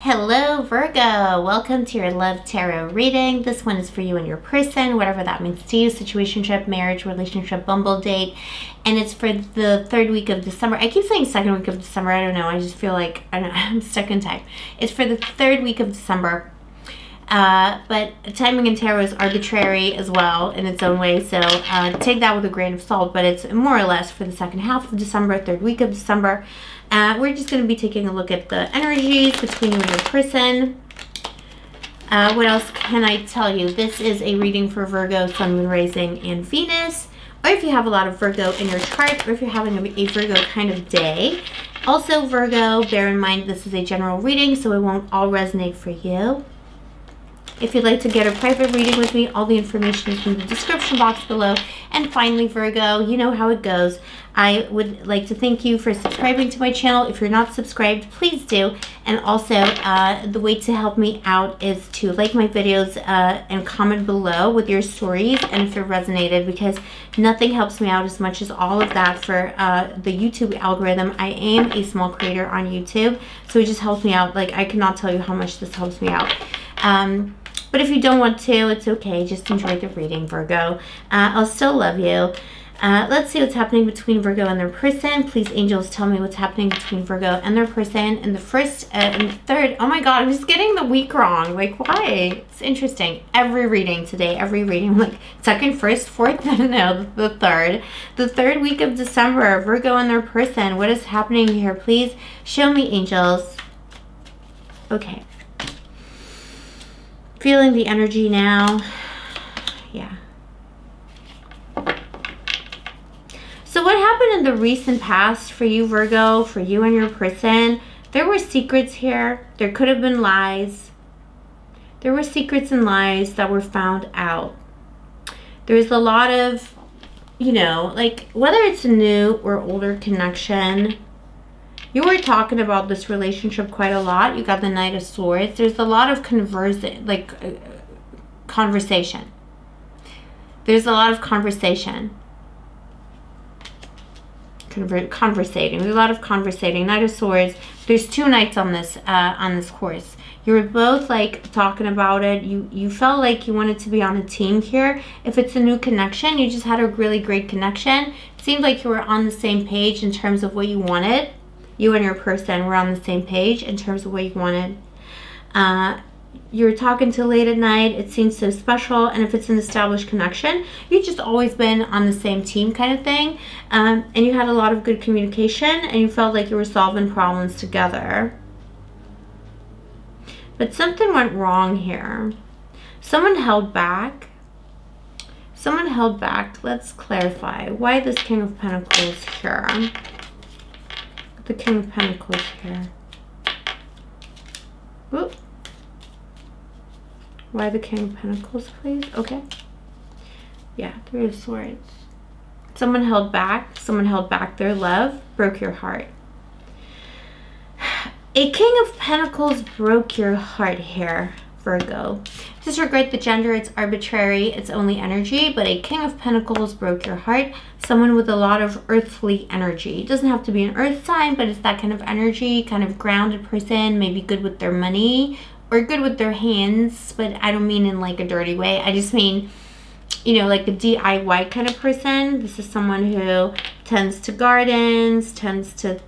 Hello Virgo, welcome to your Love Tarot reading. This one is for you and your person, whatever that means to you, situationship, marriage, relationship, bumble date, and it's for the third week of December. I keep saying second week of December, I don't know, I just feel like I'm stuck in time. It's for the third week of December, but timing in tarot is arbitrary as well in its own way, so take that with a grain of salt, but it's more or less for the second half of December, third week of December. We're just going to be taking a look at the energies between you and your person. What else can I tell you? This is a reading for Virgo, Sun, Moon, Rising, and Venus. Or if you have a lot of Virgo in your chart, or if you're having a Virgo kind of day. Also, Virgo, bear in mind this is a general reading, so it won't all resonate for you. If you'd like to get a private reading with me, all the information is in the description box below. And finally, Virgo, you know how it goes. I would like to thank you for subscribing to my channel. If you're not subscribed, please do. And also, the way to help me out is to like my videos and comment below with your stories and if it resonated, because nothing helps me out as much as all of that for the YouTube algorithm. I am a small creator on YouTube, so it just helps me out. Like, I cannot tell you how much this helps me out. But if you don't want to, it's okay. Just enjoy the reading, Virgo. I'll still love you. Let's see what's happening between Virgo and their person. Please, angels, tell me what's happening between Virgo and their person in the first and the third. Oh my God, I'm just getting the week wrong. Like, why? It's interesting. Every reading today, every reading, like second, first, fourth, no, the third. The third week of December, Virgo and their person. What is happening here? Please show me, angels. Okay. Feeling the energy now. Yeah. So what happened in the recent past for you, Virgo, for you and your person? There were secrets here. There could have been lies. There were secrets and lies that were found out. There's a lot of, you know, like, whether it's a new or older connection, you were talking about this relationship quite a lot. You got the Knight of Swords. There's a lot of conversation. There's a lot of conversation. Conversating. There's a lot of conversating. Knight of Swords. There's two knights on this horse. You were both like talking about it. You felt like you wanted to be on a team here. If it's a new connection, you just had a really great connection. It seemed like you were on the same page in terms of what you wanted. You and your person were on the same page in terms of what you wanted. You were talking till late at night. It seems so special. And if it's an established connection, you've just always been on the same team kind of thing. And you had a lot of good communication and you felt like you were solving problems together. But something went wrong here. Someone held back. Someone held back. Let's clarify. Why this King of Pentacles here? The King of Pentacles here. Whoop. Why the King of Pentacles, please? Okay. Yeah, Three of Swords. Someone held back. Someone held back their love. Broke your heart. A King of Pentacles broke your heart here, Virgo. Disregard the gender. It's arbitrary. It's only energy. But a King of Pentacles broke your heart. Someone with a lot of earthly energy. It doesn't have to be an earth sign, but it's that kind of energy, kind of grounded person, maybe good with their money or good with their hands, but I don't mean in like a dirty way. I just mean, you know, like a DIY kind of person. This is someone who tends to gardens, tends to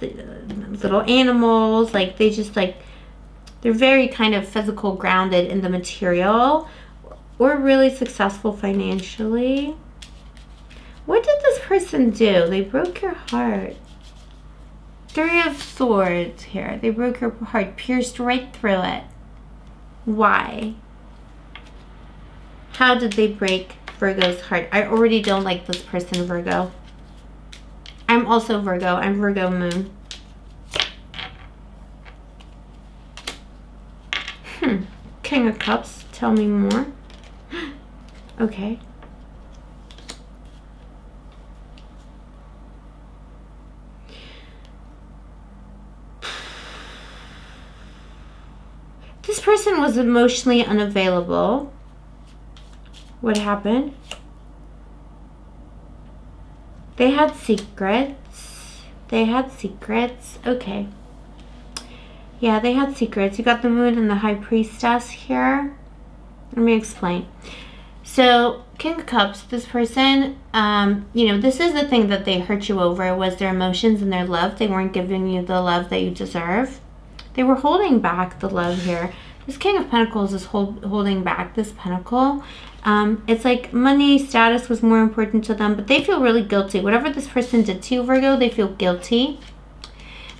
little animals. Like, they just like, they're very kind of physical, grounded in the material, or really successful financially. What did this person do? They broke your heart. Three of Swords here. They broke your heart, pierced right through it. Why? How did they break Virgo's heart? I already don't like this person, Virgo. I'm also Virgo. I'm Virgo moon. King of Cups. Tell me more. Okay. This person was emotionally unavailable. What happened? They had secrets. They had secrets. Okay. Yeah, they had secrets. You got the Moon and the High Priestess here. Let me explain. So, King of Cups, this person, you know, this is the thing that they hurt you over, was their emotions and their love. They weren't giving you the love that you deserve. They were holding back the love here. This King of Pentacles is holding back this pentacle. It's like money, status was more important to them, but they feel really guilty. Whatever this person did to you, Virgo, they feel guilty.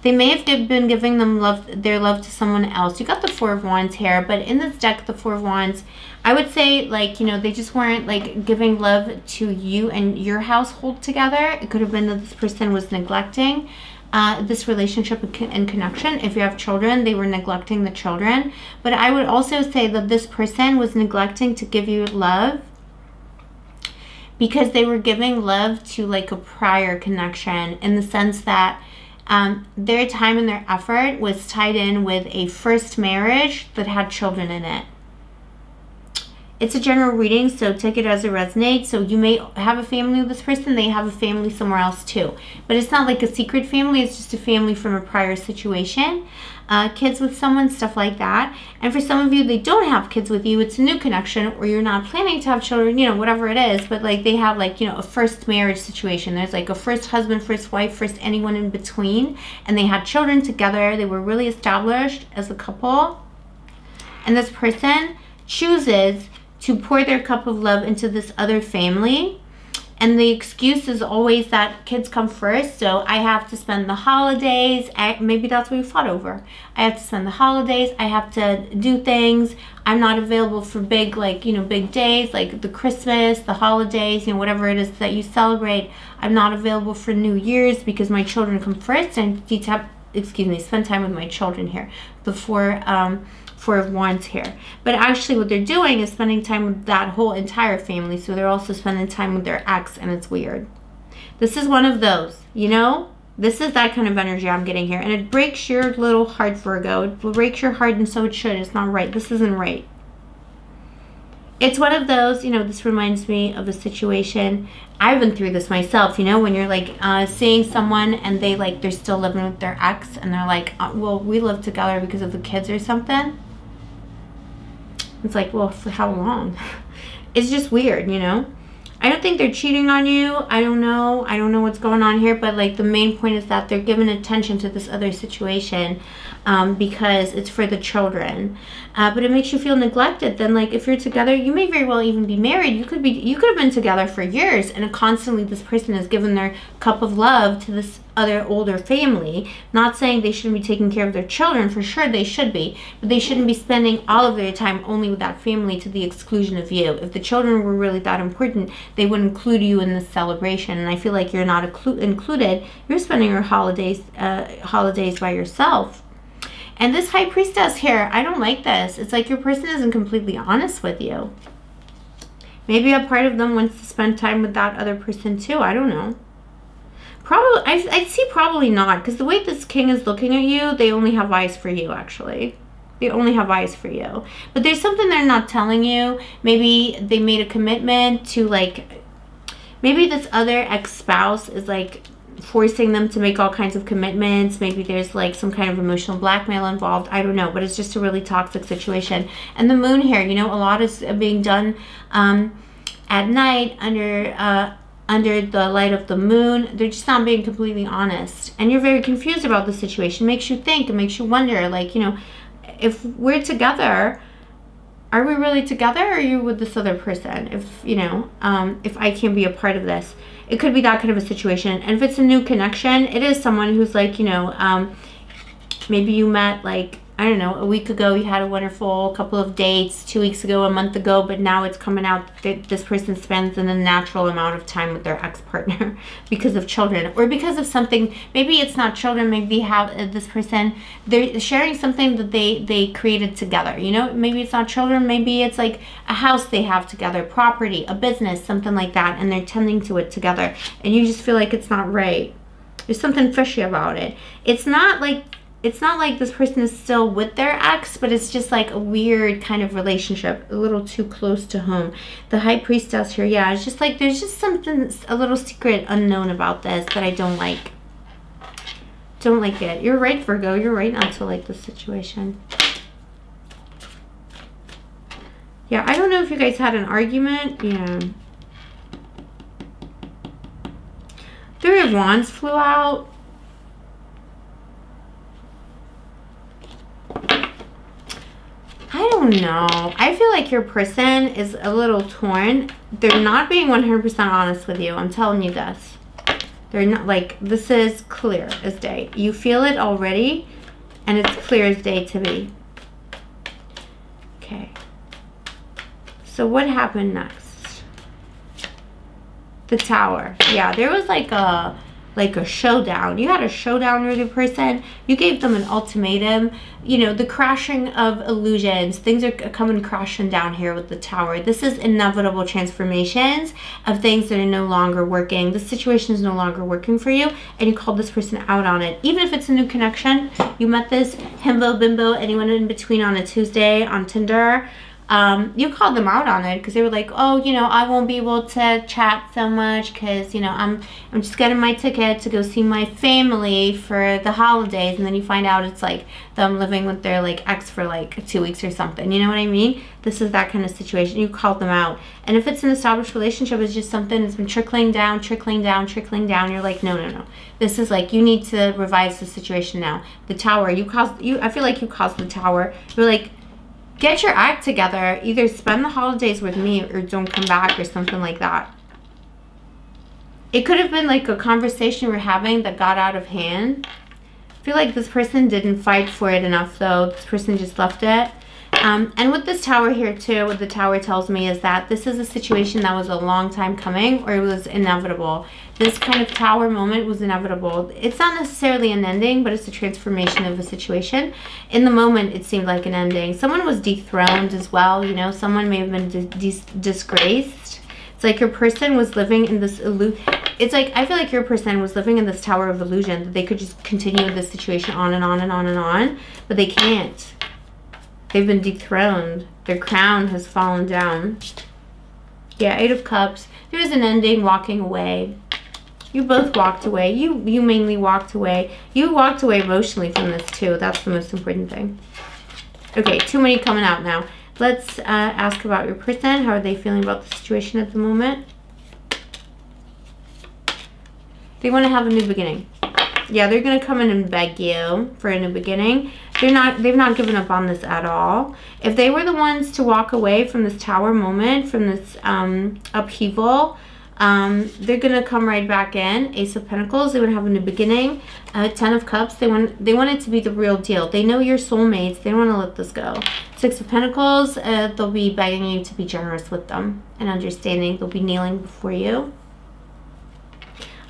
They may have been giving them their love to someone else. You got the Four of Wands here, but in this deck, the Four of Wands, I would say, like, you know, they just weren't, like, giving love to you and your household together. It could have been that this person was neglecting this relationship and connection. If you have children, they were neglecting the children. But I would also say that this person was neglecting to give you love because they were giving love to, like, a prior connection, in the sense that their time and their effort was tied in with a first marriage that had children in it. It's a general reading, so take it as it resonates. So you may have a family with this person, they have a family somewhere else too. But it's not like a secret family, it's just a family from a prior situation. Kids with someone, stuff like that. And for some of you, they don't have kids with you, it's a new connection, or you're not planning to have children, you know, whatever it is. But like they have, like, you know, a first marriage situation. There's like a first husband, first wife, first anyone in between. And they had children together. They were really established as a couple. And this person chooses to pour their cup of love into this other family. And the excuse is always that kids come first, so I have to spend the holidays. Maybe that's what we fought over. I have to spend the holidays. I have to do things. I'm not available for big, like, you know, big days, like the Christmas, the holidays, you know, whatever it is that you celebrate. I'm not available for New Year's because my children come first, and I need to have, spend time with my children here before Four of Wands here. But actually what they're doing is spending time with that whole entire family. So they're also spending time with their ex, and it's weird. This is one of those, you know? This is that kind of energy I'm getting here. And it breaks your little heart, Virgo. It breaks your heart, and so it should. It's not right. This isn't right. It's one of those, you know, this reminds me of a situation. I've been through this myself, you know, when you're like seeing someone and they're still living with their ex, and they're like, well, we live together because of the kids or something. It's like, well, for how long? It's just weird, you know? I don't think they're cheating on you. I don't know what's going on here, but like the main point is that they're giving attention to this other situation because it's for the children. But it makes you feel neglected. Then, like, if you're together, you may very well even be married. You could have been together for years, and constantly this person has given their cup of love to this other older family. Not saying they shouldn't be taking care of their children, for sure they should be, but they shouldn't be spending all of their time only with that family to the exclusion of you. If the children were really that important, they would include you in this celebration. And I feel like you're not included. You're spending your holidays by yourself. And this High Priestess here, I don't like this. It's like your person isn't completely honest with you. Maybe a part of them wants to spend time with that other person too. I don't know. Probably, I see probably not, because the way this king is looking at you, they only have eyes for you, actually. They only have eyes for you. But there's something they're not telling you. Maybe they made a commitment to, like, maybe this other ex-spouse is, like, forcing them to make all kinds of commitments. Maybe there's, like, some kind of emotional blackmail involved. I don't know, but it's just a really toxic situation. And the moon here, you know, a lot is being done at night under the light of the moon. They're just not being completely honest. And you're very confused about the situation. It makes you think. It makes you wonder, like, you know, if we're together, are we really together, or are you with this other person? If, you know, if I can't be a part of this. It could be that kind of a situation. And if it's a new connection, it is someone who's, like, you know, maybe you met, like, I don't know, a week ago, you had a wonderful couple of dates, 2 weeks ago, a month ago, but now it's coming out that this person spends an unnatural amount of time with their ex-partner because of children, or because of something. Maybe it's not children, maybe they have this person, they're sharing something that they created together, you know. Maybe it's not children, maybe it's like a house they have together, property, a business, something like that, and they're tending to it together, and you just feel like it's not right. There's something fishy about it. It's not like this person is still with their ex, but it's just like a weird kind of relationship, a little too close to home. The High Priestess here, yeah, it's just like there's just something, a little secret unknown about this that I don't like. Don't like it. You're right, Virgo. You're right not to like this situation. Yeah, I don't know if you guys had an argument. Yeah. Three of Wands flew out. I don't know. I feel like your person is a little torn. They're not being 100% honest with you. I'm telling you this. They're not, like, this is clear as day. You feel it already, and it's clear as day to me. Okay. So what happened next? The Tower. Yeah, there was like a showdown. You had a showdown with your person. You gave them an ultimatum. You know, the crashing of illusions. Things are coming crashing down here with the Tower. This is inevitable transformations of things that are no longer working. The situation is no longer working for you, and you called this person out on it. Even if it's a new connection, you met this himbo, bimbo, anyone in between on a Tuesday on Tinder. You called them out on it because they were like, oh, you know, I won't be able to chat so much because, you know, I'm just getting my ticket to go see my family for the holidays. And then you find out it's like them living with their like ex for like 2 weeks or something. You know what I mean? This is that kind of situation. You called them out. And if it's an established relationship, it's just something that's been trickling down, trickling down, trickling down. You're like, no, no, no. This is like, you need to revise the situation now. The Tower, I feel like you caused the Tower. You're like, get your act together. Either spend the holidays with me or don't come back or something like that. It could have been like a conversation we're having that got out of hand. I feel like this person didn't fight for it enough though. This person just left it. And with this Tower here too, what the Tower tells me is that this is a situation that was a long time coming, or it was inevitable. This kind of Tower moment was inevitable. It's not necessarily an ending, but it's a transformation of a situation. In the moment, it seemed like an ending. Someone was dethroned as well, you know. Someone may have been disgraced. It's like your person was living in this it's like, I feel like your person was living in this Tower of illusion, that they could just continue with this situation on and on and on and on, but they can't. They've been dethroned. Their crown has fallen down. Yeah, 8 of Cups. There was an ending, walking away. You both walked away. You mainly walked away. You walked away emotionally from this too. That's the most important thing. Okay, too many coming out now. Let's ask about your person. How are they feeling about the situation at the moment? They want to have a new beginning. Yeah, they're going to come in and beg you for a new beginning. They've not given up on this at all. If they were the ones to walk away from this Tower moment, from this upheaval, they're going to come right back in. Ace of Pentacles, they would have a new beginning. 10 of Cups, they want it to be the real deal. They know your soulmates. They don't want to let this go. 6 of Pentacles, they'll be begging you to be generous with them and understanding. They'll be kneeling before you.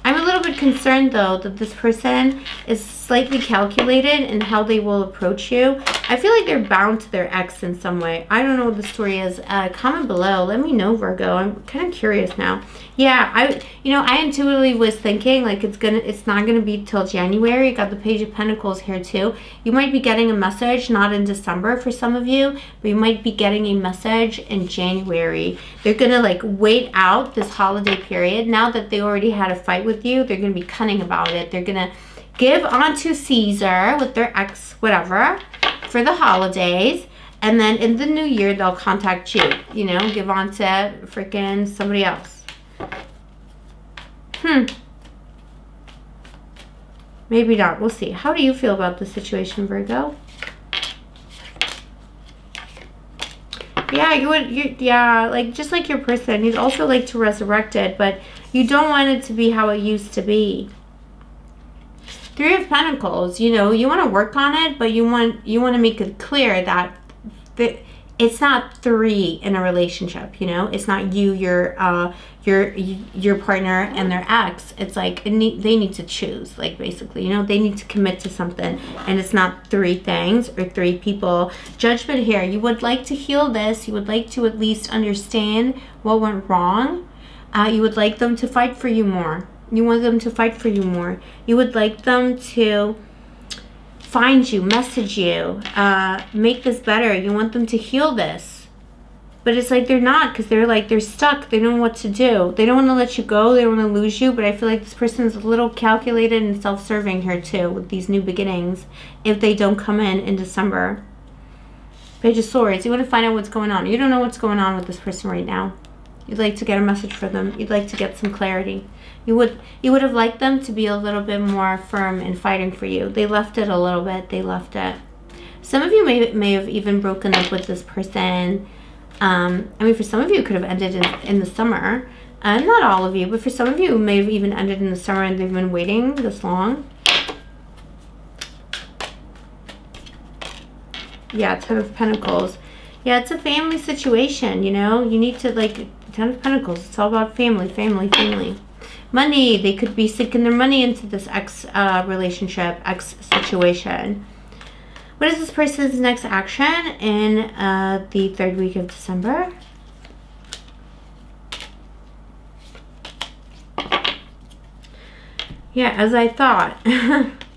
I'm a little bit concerned though that this person is slightly calculated in how they will approach you. I feel like they're bound to their ex in some way. I don't know what the story is. Comment below. Let me know, Virgo. I'm kind of curious now. Yeah, I intuitively was thinking like it's not gonna be till January. Got the Page of Pentacles here too. You might be getting a message, not in December for some of you, but you might be getting a message in January. They're gonna like wait out this holiday period. Now that they already had a fight with you, they're gonna be cunning about it. They're gonna give onto Caesar with their ex, whatever, for the holidays. And then in the new year, they'll contact you, you know, give on to freaking somebody else. Maybe not. We'll see. How do you feel about the situation, Virgo? Yeah, yeah, like just like your person, you'd also like to resurrect it, but you don't want it to be how it used to be. 3 of Pentacles, you know, you want to work on it, but you want to make it clear that it's not 3 in a relationship, you know? It's not you, your partner and their ex. It's like they need to choose, like basically, you know, they need to commit to something, and it's not 3 things or 3 people. Judgment here. You would like to heal this. You would like to at least understand what went wrong. You would like them to fight for you more. You want them to fight for you more. You would like them to find you, message you, make this better. You want them to heal this. But it's like they're not, because they're stuck. They don't know what to do. They don't want to let you go. They don't want to lose you. But I feel like this person is a little calculated and self-serving here too with these new beginnings if they don't come in December. Page of Swords. You want to find out what's going on. You don't know what's going on with this person right now. You'd like to get a message for them. You'd like to get some clarity. You would have liked them to be a little bit more firm in fighting for you. They left it a little bit. They left it. Some of you may have even broken up with this person. I mean, for some of you, it could have ended in the summer. Not all of you, but for some of you, it may have even ended in the summer and they've been waiting this long. Yeah, Ten of Pentacles. Yeah, it's a family situation, you know. You need to, like, Ten of Pentacles. It's all about family, family, family. Money. They could be sinking their money into this ex relationship, ex situation. What is this person's next action in the 3rd week of December? Yeah, as I thought.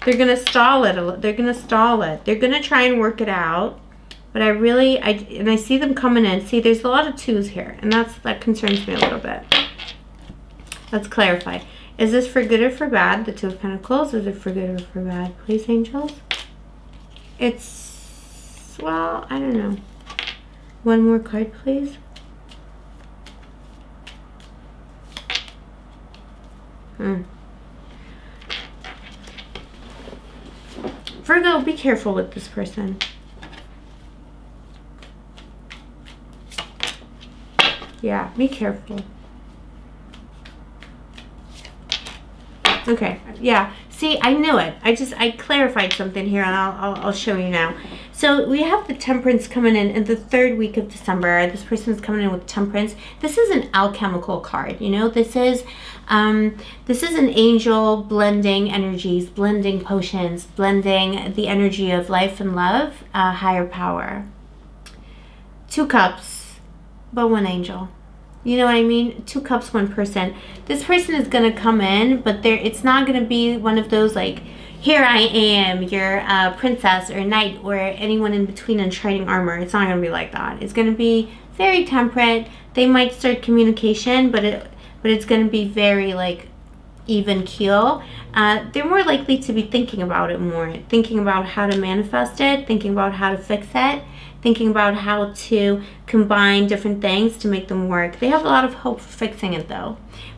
They're going to stall it. They're going to stall it. They're going to try and work it out. But I see them coming in. See, there's a lot of 2s here. And that concerns me a little bit. Let's clarify. Is this for good or for bad? The 2 of Pentacles. Is it for good or for bad? Please, angels. It's, well, I don't know. One more card, please. Virgo, be careful with this person. Yeah, be careful. Okay, yeah. See, I knew it. I clarified something here, and I'll show you now. So we have the Temperance coming in the 3rd week of December. This person is coming in with Temperance. This is an alchemical card. You know, this is an angel blending energies, blending potions, blending the energy of life and love, higher power. 2 cups, but 1 angel. You know what I mean? 2 cups, 1 person. This person is going to come in, but it's not going to be one of those like, here I am, your princess or knight or anyone in between in shining armor. It's not going to be like that. It's going to be very temperate. They might start communication, but it's going to be very like even keel. They're more likely to be thinking about it more, thinking about how to manifest it, thinking about how to fix it, thinking about how to combine different things to make them work. They have a lot of hope for fixing it though,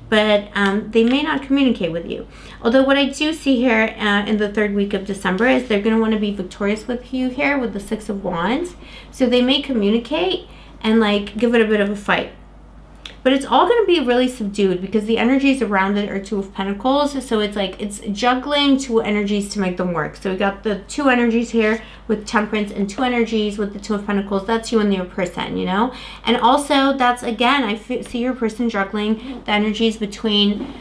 but they may not communicate with you. Although what I do see here in the 3rd week of December is they're going to want to be victorious with you here with the 6 of Wands. So they may communicate and like give it a bit of a fight. But it's all going to be really subdued because the energies around it are 2 of Pentacles. So it's like it's juggling 2 energies to make them work. So we got the 2 energies here with Temperance and 2 energies with the 2 of Pentacles. That's you and your person, you know. And also that's, again, I see your person juggling the energies between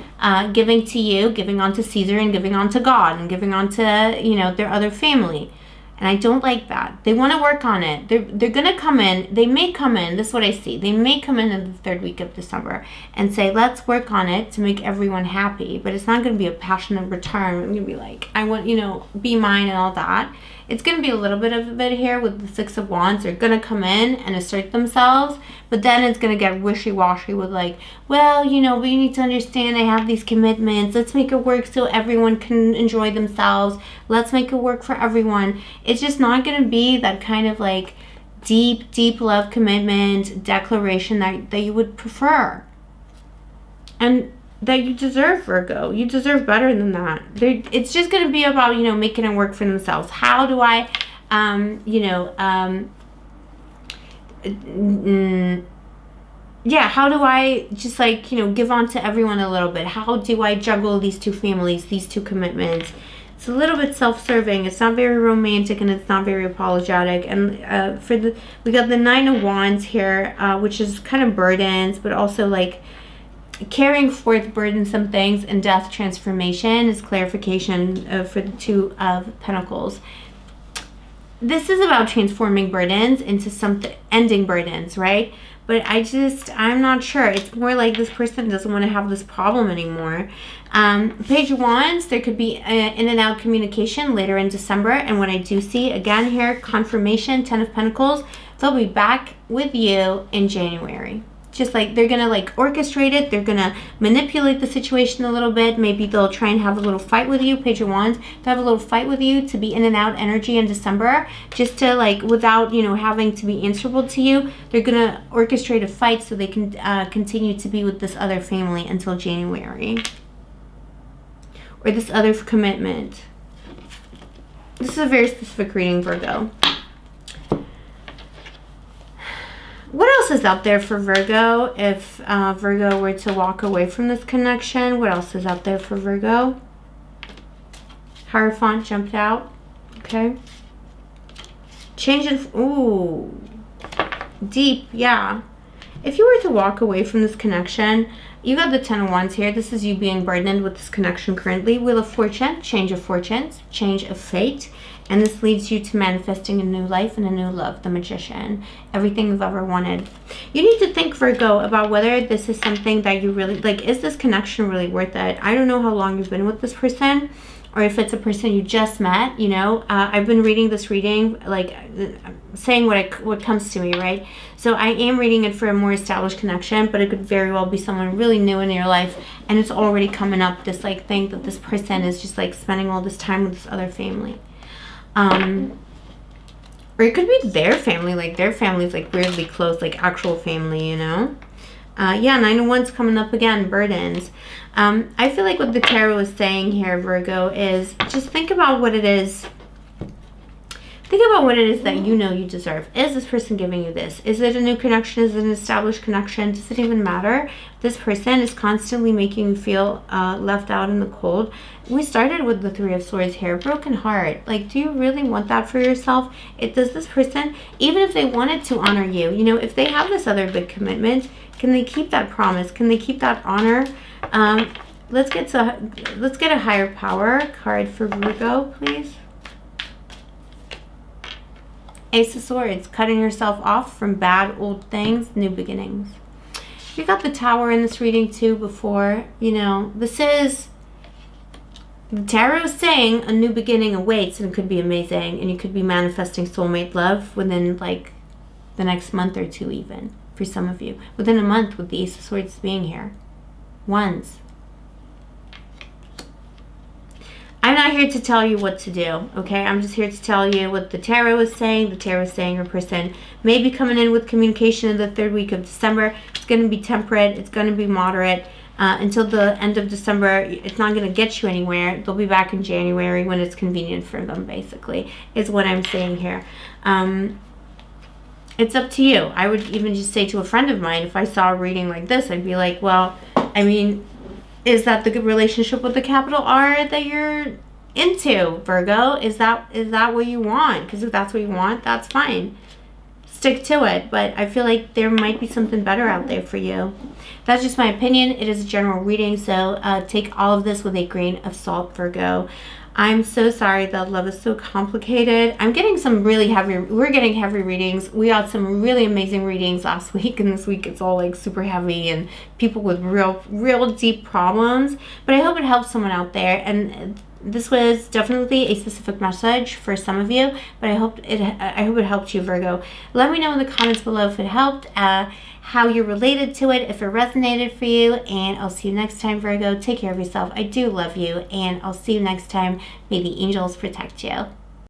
giving to you, giving on to Caesar, and giving on to God, and giving on to, you know, their other family. And I don't like that. They want to work on it. They're going to come in. They may come in. This is what I see. They may come in the 3rd week of December and say, let's work on it to make everyone happy. But it's not going to be a passionate return. I'm going to be like, I want, you know, be mine and all that. It's going to be a little bit of a bit here with the 6 of Wands. They're going to come in and assert themselves. But then it's going to get wishy-washy with like, well, you know, we need to understand I have these commitments. Let's make it work so everyone can enjoy themselves. Let's make it work for everyone. It's just not going to be that kind of like deep, deep love commitment declaration that you would prefer. And that you deserve, Virgo. You deserve better than that. It's just going to be about, you know, making it work for themselves. How do I, yeah, how do I just like, you know, give on to everyone a little bit? How do I juggle these 2 families, these 2 commitments? It's a little bit self-serving. It's not very romantic and it's not very apologetic. And we got the 9 of Wands here, which is kind of burdens, but also like carrying forth burdensome things, and death transformation is clarification for the 2 of Pentacles. this is about transforming burdens into something, ending burdens, right? But I'm not sure. It's more like this person doesn't want to have this problem anymore. Page of Wands, there could be in and out communication later in December. And what I do see, again here, confirmation, Ten of Pentacles, they'll be back with you in January. Just like they're going to like orchestrate it. They're going to manipulate the situation a little bit. Maybe they'll try and have a little fight with you, Page of Wands, to have a little fight with you, to be in and out energy in December, just to like, without, you know, having to be answerable to you. They're going to orchestrate a fight so they can continue to be with this other family until January. Or this other commitment. This is a very specific reading, Virgo. What else is out there for Virgo if Virgo were to walk away from this connection? What else is out there for Virgo? Hierophant jumped out. Okay. Change in... Ooh. Deep, yeah. If you were to walk away from this connection, you got the Ten of Wands here. This is you being burdened with this connection currently. Wheel of Fortune, change of fortunes, change of fate. And this leads you to manifesting a new life and a new love, the Magician. Everything you've ever wanted. You need to think, Virgo, about whether this is something that you really... Like, is this connection really worth it? I don't know how long you've been with this person, or if it's a person you just met, you know. I've been reading this reading, like, saying what comes to me, right? So I am reading it for a more established connection, but it could very well be someone really new in your life, and it's already coming up, this, like, thing that this person is just, like, spending all this time with this other family. Or it could be their family, like their family's like weirdly close, like actual family, you know. Yeah, Nine of Wands coming up again, burdens. I feel like what the tarot is saying here, Virgo, is just think about what it is. Think about what it is that you know you deserve. Is this person giving you this? Is it a new connection? Is it an established connection? Does it even matter? This person is constantly making you feel left out in the cold. We started with the Three of Swords here. Broken heart. Like, do you really want that for yourself? Does this person, even if they wanted to honor you, you know, if they have this other big commitment, can they keep that promise? Can they keep that honor? Let's get a higher power card for Virgo, please. Ace of Swords, cutting yourself off from bad old things, new beginnings. You got the Tower in this reading too before. You know, this is... The tarot is saying a new beginning awaits, and it could be amazing. And you could be manifesting soulmate love within like the next month or two, even for some of you. Within a month, with the Ace of Swords being here. Wands. I'm not here to tell you what to do, okay? I'm just here to tell you what the tarot is saying. The tarot is saying your person may be coming in with communication in the third week of December. It's going to be temperate. It's going to be moderate. Until the end of December, it's not going to get you anywhere. They'll be back in January when it's convenient for them, basically, is what I'm saying here. It's up to you. I would even just say to a friend of mine, if I saw a reading like this, I'd be like, well, I mean, is that the good relationship with the capital R that you're into, Virgo? Is that what you want? Because if that's what you want, that's fine. Stick to it. But I feel like there might be something better out there for you. That's just my opinion. It is a general reading, so take all of this with a grain of salt, Virgo. I'm so sorry that love is so complicated. I'm getting some really heavy, we're getting heavy readings. We got some really amazing readings last week, and this week it's all like super heavy and people with real deep problems. But I hope it helps someone out there, and this was definitely a specific message for some of you, but I hope it helped you, Virgo. Let me know in the comments below if it helped, how you're related to it, if it resonated for you, and I'll see you next time, Virgo. Take care of yourself. I do love you, and I'll see you next time. May the angels protect you.